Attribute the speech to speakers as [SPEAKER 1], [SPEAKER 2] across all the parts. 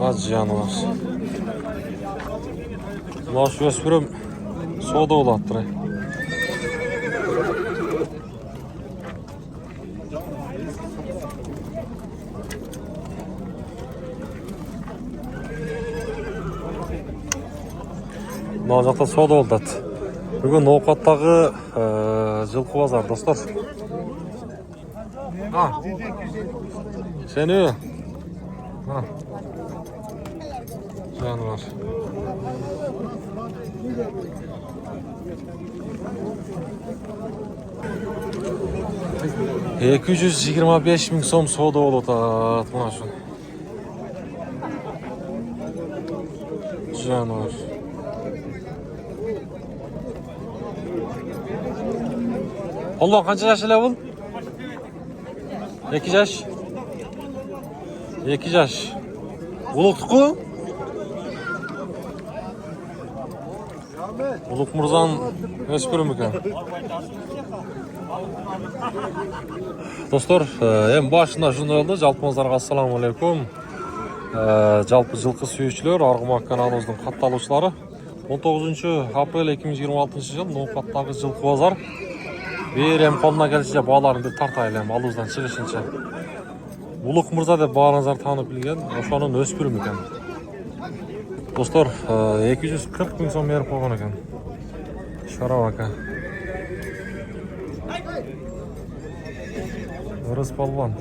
[SPEAKER 1] Az canı var. Baş göspürüm soda olattır. Mына жақта сода oldat. Бүгін Ноқаттағы жылқы базар, достар. Seni. Canı var. $225.000 so'm soda oldat. Mana shu. Canı var. Allah qancha yaşlı bu? 2 yaş. 2 yaş. Uluktuku? Uluk Murzan öspürüm ekan. Dostlar, hem başında şunday oldu. Жалпыңыздарга assalomu alaykum. Жалпы жылқы сүйүүчүлөр, Аргымак каналыбыздын катталуучулары. 19 апрель 2026 жыл Ноқаттагы жылқы базар. Берем қолына келишинче бааларын деп тартайлы, алууздан чыгышынча. Улук Мырза деп баарыңыздар таанып билген, ошонун өспүрүм экен. Достор, 240.000 сом берип койгон экен. Шарап ака. Ырыс балбан.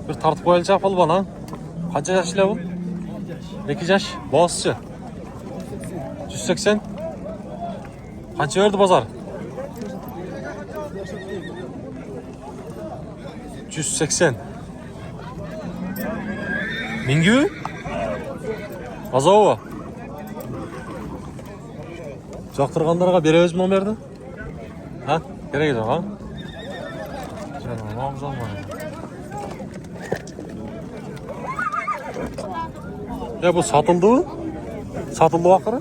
[SPEAKER 1] Bir tartıp koyulacak bal bana. Kaç yaşlı bu? 2 yaş. Boğazçı. 180. Kaç verdi pazar? 180. Mingi? Azova. Жактыргандарга беребиз номерди? Ha? Керек жок, ha? Canım, ağzım var. Ya bu satıldı mı? Satıldı bakırı?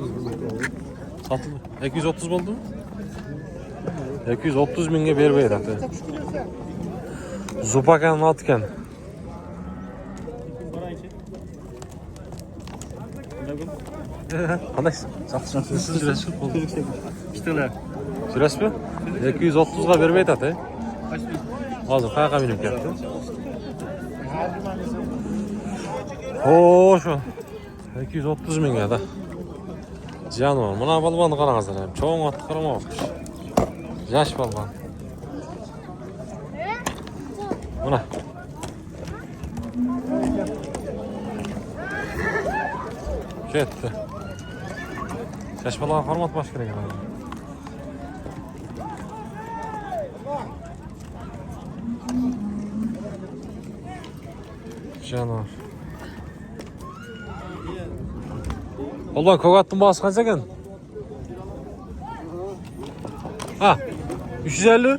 [SPEAKER 1] Satıldı. 230 oldu mu? 230 binge berbeydi hatta. Zupakan atken. Qanday? Yaxshi. Siz jurasiz bo'ldi. Ishtilar. Jurasizmi? 230 ga bermaydi ata. Hozir qayerga minib ketdi? Oo, shu. 230 mingga da. Canım, buna balbanı qarangizlar ham. Cho'ng otni qaramoqchi. Yosh balban. Buna. Ketdi. Yosh balanga hormatlash kerak ekan. Canım. Balban ko'katning bahosi qancha ekan? Ha, 350.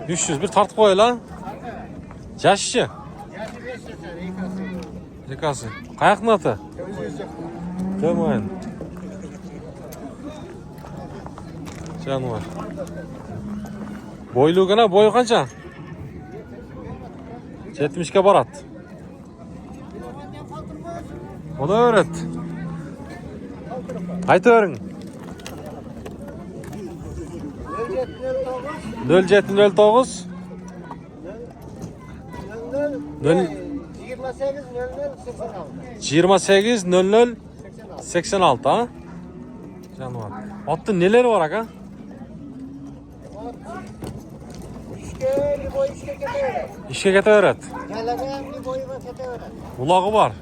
[SPEAKER 1] 300 bir tartib qo'yayla. Yoshchi. Zekasi. Qayoqni oti? Tamam. Canım. Boyluğuna boyu qancha? 70 ga borat. Ona öğret. Aytavering. 0709 2800 86 ha? Canım. Otun neleri var aka? İşe ketaverat. Ulağı var.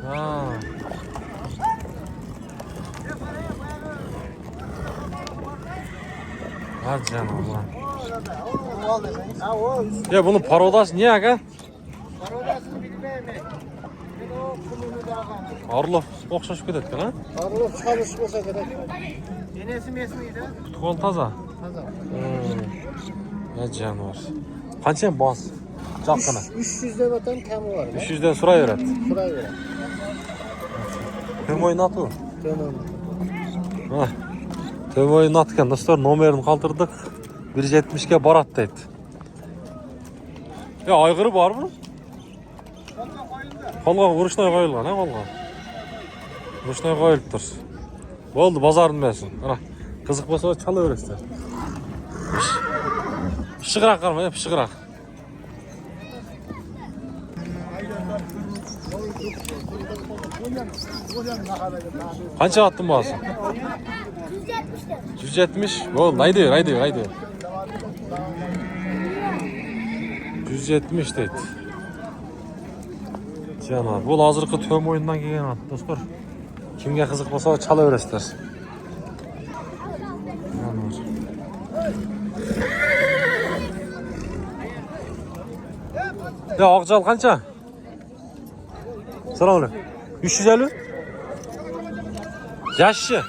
[SPEAKER 1] Ha. Ha canım. Ya bunun parodası niye aga? Parodasını bilmem. Arlo. okşaşıp ketedi ha?
[SPEAKER 2] Arılıp çalışmasa gerek. Enesi mesmiydi?
[SPEAKER 1] Tutkol taza.
[SPEAKER 2] Taza.
[SPEAKER 1] Ne canvar. Qancha bos? Joqqina.
[SPEAKER 2] 300'den vatan kemi var.
[SPEAKER 1] 300 dan so'rayveradi.
[SPEAKER 2] Şuraya göre.
[SPEAKER 1] To'moy natu.
[SPEAKER 2] Tamam.
[SPEAKER 1] Ha. To'moy natgan do'stlar, nomerini qoldirdik. 170 ga boradi deydi. Ya ayg'iri bormi? Qolgan urishnoy qo'yilgan, ha, qolgan. Urishnoy qo'yilibdir. Bo'ldi, bozorni bersin. Ana, qiziq bo'lsa chalaverasizlar. Pishiqroq qarma, pishiqroq. Qancha attın bazı? 170. Bo'ldi, haydi. 170 deydi. Canlar, bu hozirgi to'm o'yindan kelgan do'stlar. Kimga qiziq bo'lsa chalaverasizlar. Ya oqjal qancha? Assalomu alaykum. 350? Yaşı.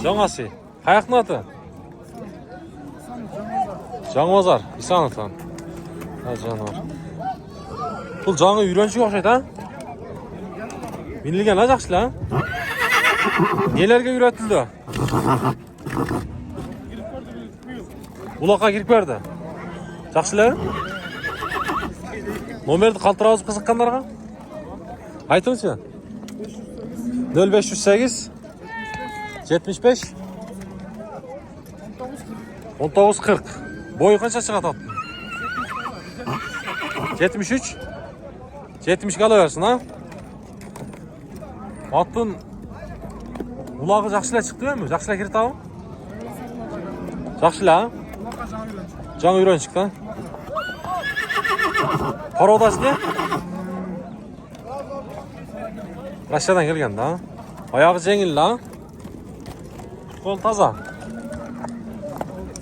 [SPEAKER 1] Жаңасы. Qayaqni ati? Жаңбазар, Исановтан. Ha, canlar. Бұл жаңы үйреншік оқшайды, ha? Minilgen ha, жақшылы, ha? Nelerge үйретілді? Улаққа кіріп берді. Жақшылы? Номерді қалтыра өзіп қызыққандарға? Айтыңыз ya. 0508 75 1940. Boyu qancha chiqadi atın? 73 70 qalaversin, ha? Atın ulagı жақшылай chiqdimi? Жақшылай kirdi abi? Жақшылай, ha? Жаңы үйреншік, ha? Qarovdasi ne? Rusya'dan kelgan da. Ayağı jengil la. Qo'l toza.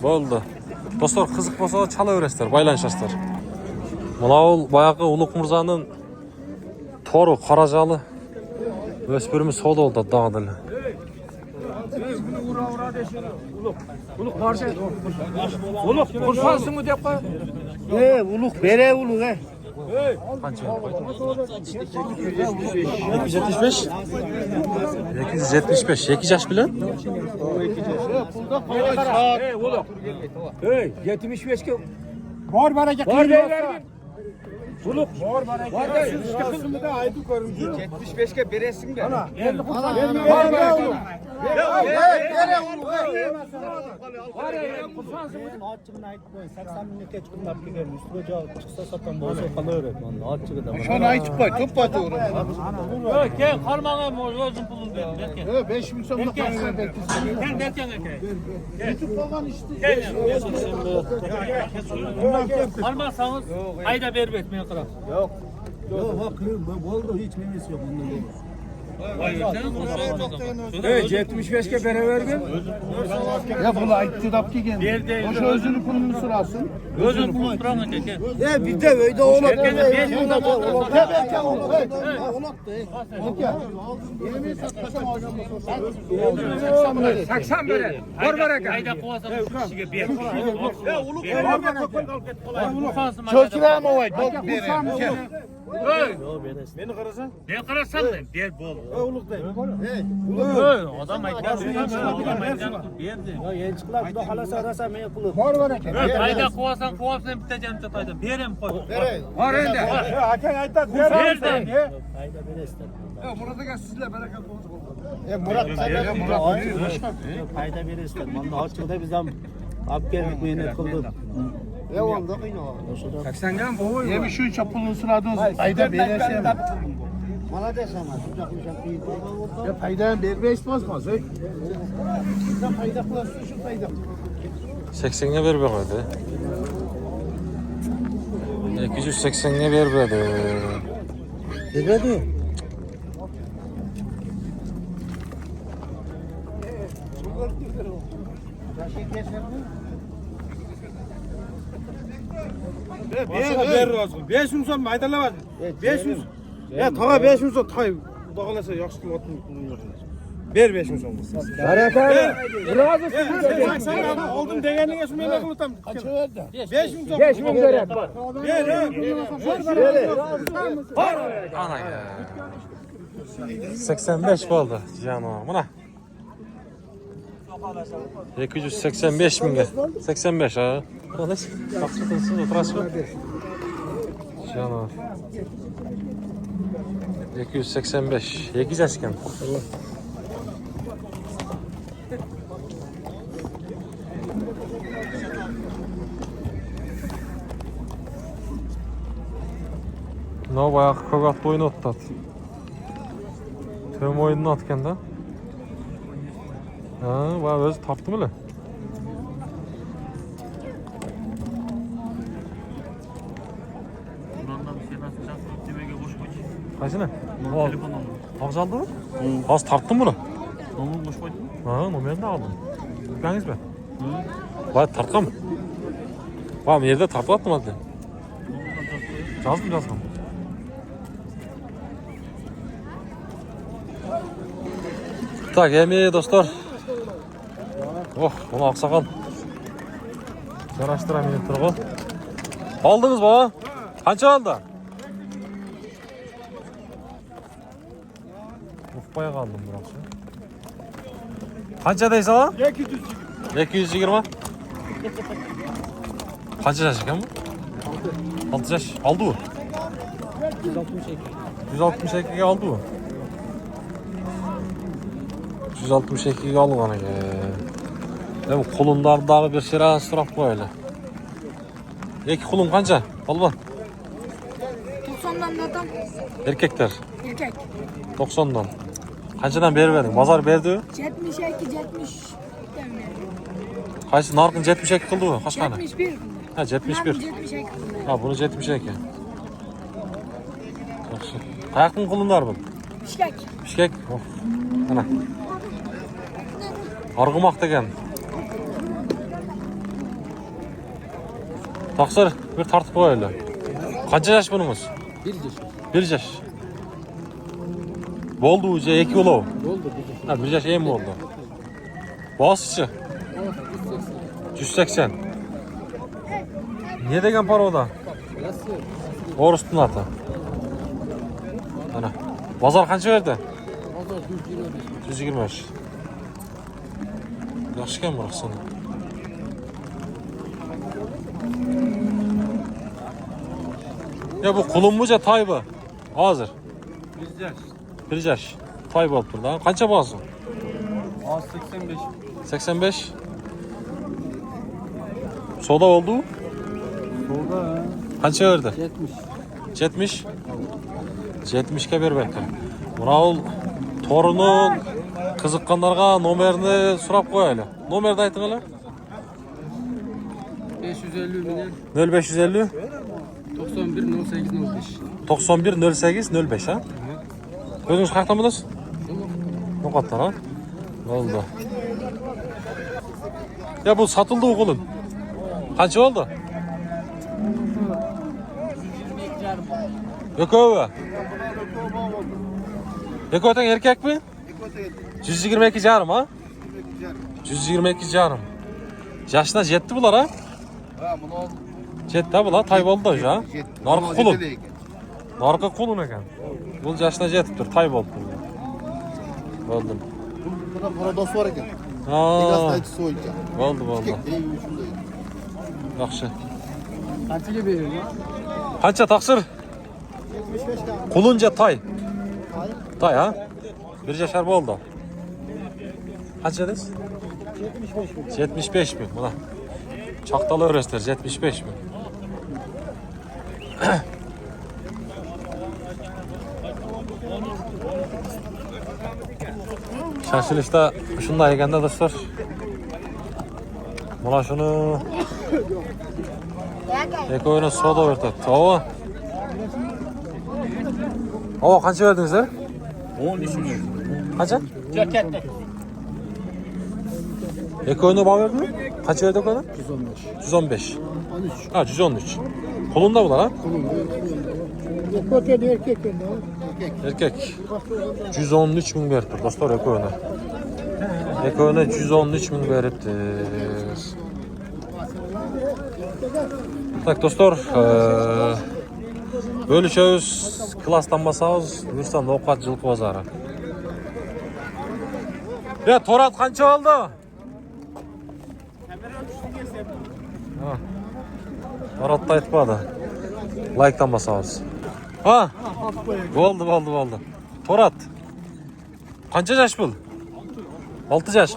[SPEAKER 1] Bo'ldi. Do'stlar, qiziq bo'lsa chalaverasizlar, baylanishasizlar. Mana ul boyaqi Ulug' Mirzoning to'ri qarajali o'spirini savdo oldi dag'dil.
[SPEAKER 2] Ulug' borsa. Ulug' qursansizmi deb qo'y. Ulug' bere ulug' he.
[SPEAKER 1] Qancha? 275. 275. 2 yaş bilen?
[SPEAKER 2] 75 ke. Bor baraka. Bor vergin. Ulug' bor baraka. Bor da şunu da aydı görümcü. 75 ke beresin de. Ana. Bor baraka. Bere ulug'. Var ya kursansın. Açığını aytmayın. 80 minutga chiqib kelgan. Üstüge javob chiqsa satan bo'lsa qolaveradi. Mana açığı da. Şunu aytib qo'y, ko'p patovur. Yo'q, kel, qarmag'an o'zim pulum berdim. Yo'q, 5000 so'mga qolgan berdim. Kel, bergan aka. Yetib qolgan ishni. Qarmasangiz, ayda berib etmay qiraq. Yo'q. Yo'q, bo'ldi, hech memesi yo'q bundan. 75 ke bere vergin. Ya bunu ayıttı dap ki geldi. O şu özünü pulunu sırasın. Özünü pulunu sırasın. Ya bir de öyle oğlak. Ya belki oğlak. Yemeği satmasam alacağım. 80 bere. Var baraka. Ayda kovasam kişiye bir. Ya uluk var. Çözüler mi olaydı? Beni karasan? Ben karasam da bir bol. Uluk değil. Adam aytgan. Berdi. Ya yenchiqlar xudo xolasa arasa men qilib. Bor baraka. Ayda qovasan, qovasam bitta jamcha qayda berem qo'y. Bor endi. Akang aytadi, berdi. Ayda berasizlar. Muradaga sizlar baraka bo'lsin. Murad, qayda berasizlar. Mana ochiqda biz ham olib keldik, mehnat qildik. Onda qiynaladi. 80 ga bu. Yemi shuncha pulni so'radingiz, qayda berasizmi? Mana desam, shuncha qilisham qiyin. Ya payda ham bermaysiz hozir. Sizdan payda qilasiz, shu payda.
[SPEAKER 1] 80 ga berib qo'ydi. 280 ga berib berdi.
[SPEAKER 2] Beradi. Ber razı. 500 so'm aytalaman. 500. Ya tağa 500 so'm tay. Kuda kalasa yaxşı qilib otni qulunlarlar. Ber 5000 so'm.
[SPEAKER 3] Barakallah. Razı
[SPEAKER 2] Sen oldum deganingga shu men qilib o'taman. Qancha berdi? 5000 so'm.
[SPEAKER 3] 5000 beradi.
[SPEAKER 2] Ber.
[SPEAKER 1] Ana ya. 85 bo'ldi janob. Mana. 285 mingga. 85 ha. Qanaqa? Yaxshi qilsiz o'tirasizmi? Janob. 285. 2 yaşken. Ne bayağı kogat boyunu ottat. Tüm oyununu atken de. Ha, bayağı özü tarttı mı lan? Kaçına?
[SPEAKER 4] Telefondan mı?
[SPEAKER 1] Ağız aldı mı? Az tarttın bunu.
[SPEAKER 4] Onu boş koydun.
[SPEAKER 1] Ha, numaranı da aldım. Yükleniniz mi? Bayağı tartkan mı? Bayağı yerde tartı attım hadi. Yazdım. Tak, yemeği dostlar. Oh, onu aksakal. Yaraştıram yine turgu. Aldınız baba. Kança aldı? Ufbaya kaldım burası. Kançadayız ama? 220. Kaç yaş ekan bu? 6 yaş. Aldı mı? 162'ye aldı mı? 162'ye aldı bana ki. Ya bu kulunlardağı bir şira sıraf böyle. İki kulun kanca? Alba.
[SPEAKER 5] 90'dan da adam
[SPEAKER 1] Erkekler.
[SPEAKER 5] erkek.
[SPEAKER 1] 90'dan. Kancadan beri verdin? Mazar verdi.
[SPEAKER 5] 72, 70 demler.
[SPEAKER 1] Kaç narkın 72 kıldı mı? Kaç tane?
[SPEAKER 5] 71.
[SPEAKER 1] Ha 71.
[SPEAKER 5] 72.
[SPEAKER 1] Ha bunu 72. Yaxşı. Kayakın kulunlar bu.
[SPEAKER 5] Bişkek.
[SPEAKER 1] Bişkek. Oh. Ana. Argımak degen. Taksır bir tartıp koy öyle. Kaça yaş bununuz?
[SPEAKER 3] 1 yaş.
[SPEAKER 1] 1 yaş. Boldu uca 2 ulu.
[SPEAKER 3] Oldu 1 yaş.
[SPEAKER 1] Ha 1 yaş en mi oldu? Boğazçı. 180. Niye degen para o da?
[SPEAKER 3] Nasıl?
[SPEAKER 1] Orustun atı. Ana. Bazar kança verdi?
[SPEAKER 3] Pazar 125.
[SPEAKER 1] 125. Yaxşıken bırak sana. Ya bu kulunmuca tayba. Hazır. 1 yaş. Tayba olup burada. Kança bağırsın?
[SPEAKER 4] Az 85.
[SPEAKER 1] 85. Soda oldu.
[SPEAKER 4] Solda.
[SPEAKER 1] Kança verdi?
[SPEAKER 3] 70.
[SPEAKER 1] 70 ke bir belki. Mural torunun kızıkkanlarga numarini surap koyaylı. Numarını aytın hele.
[SPEAKER 3] 550 milyon
[SPEAKER 1] 0550
[SPEAKER 3] 91 08 05.
[SPEAKER 1] 91 08 05 ha. Özünüz qayerdan bilasiz? Noqatdan ha. Oldu. Ya bu satıldı oğlum. Qancha oldu? Yo'q. Eko'dan erkek mi? 122 jarım ha? 122 jarım. Yaşına yetti bular ha?
[SPEAKER 6] Ha, bunu
[SPEAKER 1] Yetti ha bular, tay oldu da ha? Narkı kulun.
[SPEAKER 6] Jet
[SPEAKER 1] Narkı kulun ekan. Bu yaşına yetiptir, tay oldu. Oldu.
[SPEAKER 6] Bunda paradoks var ekan.
[SPEAKER 1] Ha.
[SPEAKER 6] Ikasdaychisi o'yincha.
[SPEAKER 1] Oldu.
[SPEAKER 6] Ey, shunday.
[SPEAKER 1] Yaxshi.
[SPEAKER 3] Qanchaga beriyorsun?
[SPEAKER 1] Qancha taqsir?
[SPEAKER 6] 75 ta.
[SPEAKER 1] Qulunca tay. Tay ha? Bir yashar bo'ldi. Qancha dedingiz? 75 bin. 75 bin. Mana. Çaqtalı öresler 75 bin. Şaşılışta şunday eganda dostlar. Mana şunu Eko'yuna soda o'rtatdi. Ova qancha verdingizlar?
[SPEAKER 4] 13 milyon.
[SPEAKER 1] Qancha? Eko'yuna bağ verdin mi? Qancha verdi Eko'yuna?
[SPEAKER 3] 115.
[SPEAKER 1] 115. Ha 113. Kolunda bular ha?
[SPEAKER 3] Eko'da erkek
[SPEAKER 6] Erkek.
[SPEAKER 1] Erkek. 113 bin beriptir dostlar ekövüne. Ekövüne 113 bin beriptir. Tak dostlar, bölüşöz, klastan basabız, buyursa Nokat Жылқы базары. Ya Torat kança oldu? Ha. Torat da aytpады. Like'tan basabız. Ha? Oldu. Torat. Kança jaş bul? 6 jaş.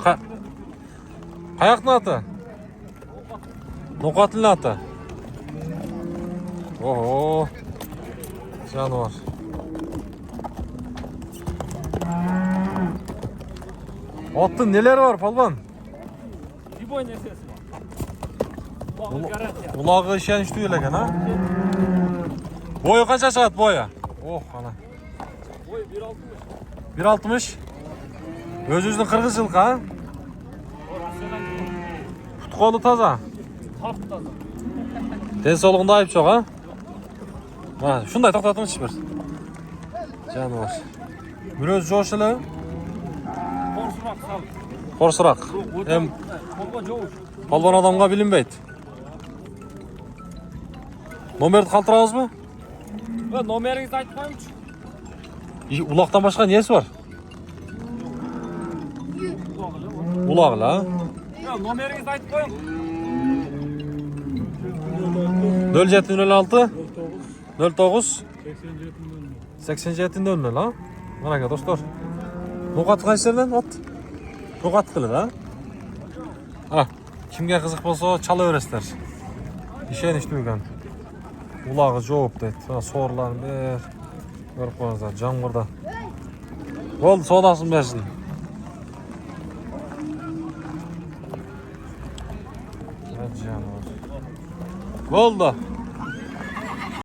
[SPEAKER 1] Kayaqtın аты? Noqatlın аты? Oho. Жануар. Аттың нелері бар, палбан?
[SPEAKER 2] Любой нәрсесі бар. Гарантия.
[SPEAKER 1] Улағы ішен екен, а? Бойы қанша шығады, бойы? Ох, ана.
[SPEAKER 2] Ой, 1.60.
[SPEAKER 1] 1.60. Өзіңіздің қырғыз жылқы, а? Құты қолы таза.
[SPEAKER 2] Тап таза.
[SPEAKER 1] Денсаулығында айып жоқ, а? Шундай тоқтатыңызшы бір. Жануар. Bir өзі жоғышылы?
[SPEAKER 2] Қорсырақ сал.
[SPEAKER 1] Қорсырақ.
[SPEAKER 2] Қолға жоғыш.
[SPEAKER 1] Палбан адамға білінбейді. Номерді қалтырамыз ба?
[SPEAKER 2] Номеріңізді айтып қойыңызшы.
[SPEAKER 1] Улақтан башқа несі бар? Улағылы, а?
[SPEAKER 2] Номеріңізді айтып қойың.
[SPEAKER 1] 0706 09 8700, а? Mana dostlar. Noqat qaysidan ot? Noqat qiladi, ha? Ana, kimga qiziq bo'lsa chala verasizlar. Ishonish tuygan. Ulog'i javob deydi. Mana so'rlarni ber. Ko'rib qo'yingizlar, jamg'irda. Bo'ldi, savdosini bersin. Bo'ldi.